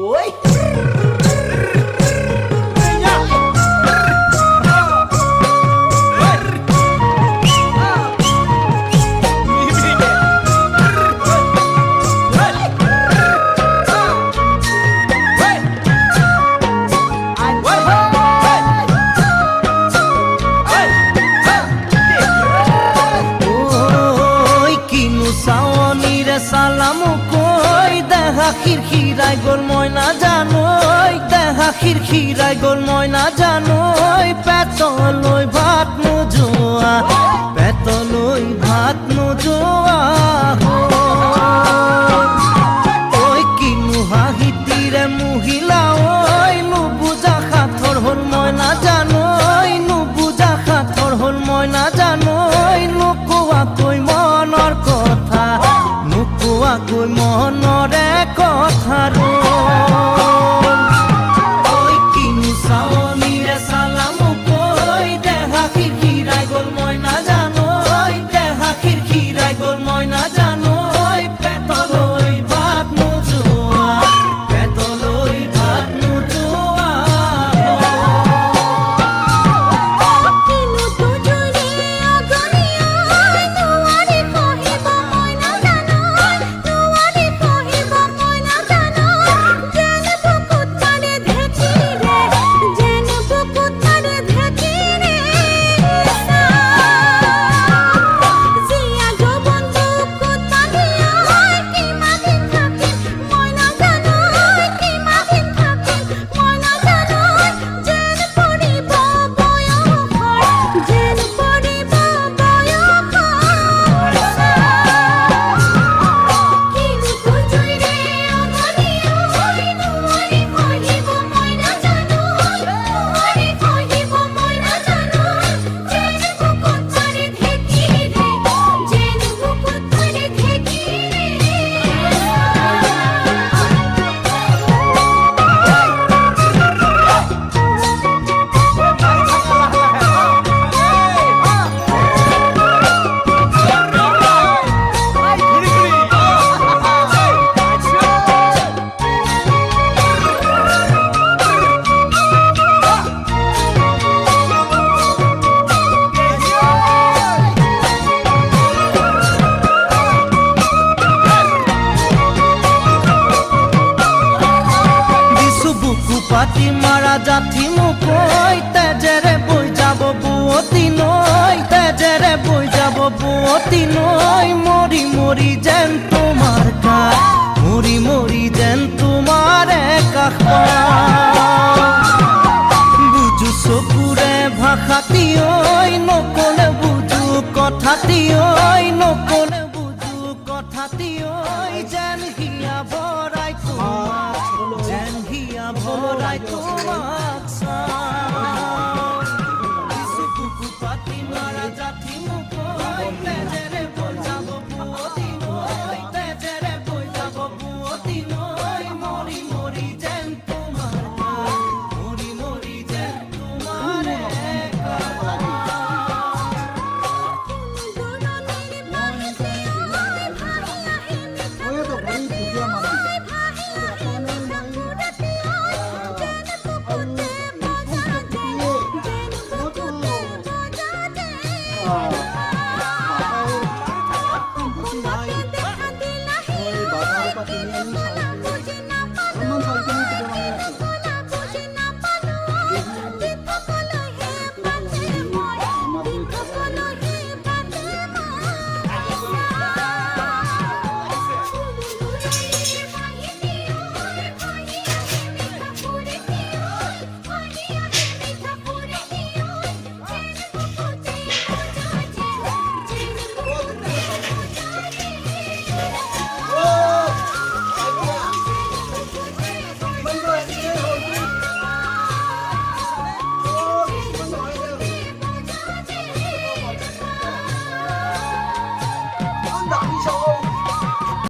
ওই সালামু কই দেখা খিরখিরাই গোল ময়না জানোই দেখা খিরখিরাই গোল ময়না জানোই পেতলই ভাত নোজোয়া পেতলই ভাত নোজোয়া ওই কিনু হাহিতিরে মহিলা ওই নুবুজা খাথর হল ময়না জানোই নুবুজা খাথর হল ময়না জানোই নুকুয়া কই মনৰ কথা নুকুয়াকৈ মনৰে কথাৰো ঐ কিনো চাৱনীৰে চালামু কৈ দেহা খিৰখিৰাই গ'ল মই নাজানো দেহা খিৰখিৰাই গ'ল মই নাজানো পেটলৈ ভাত নোযোৱা পেটলৈ ভাত নোযোৱা পাতি মাৰা জাথি মুকই তেজেৰে বৈ যাব বুৱতী নৈ তেজেৰে বৈ যাব বুৱতী নৈ মৰি মৰি যেন তোমাৰ কাষ মৰি মৰি যেন তোমাৰ কাষ বুজু চকুৰে ভাষাতি ঐ নকলে বুজু কথাতি ঐ নকলে বুজু কথাতি ঐ যেন হিয়া ভৰাই তোমাক যেন হিয়া ভৰাই তোমাক কিছু কুকু পাতি মাৰা জাথি মুকই তেজেৰে বৈ যাব বুৱতী নৈ তেজেৰে বৈ যাব বুৱতী নৈ মৰি মৰি যেন তোমাৰ কাষ মৰি মৰি যেন তোমাৰ Naman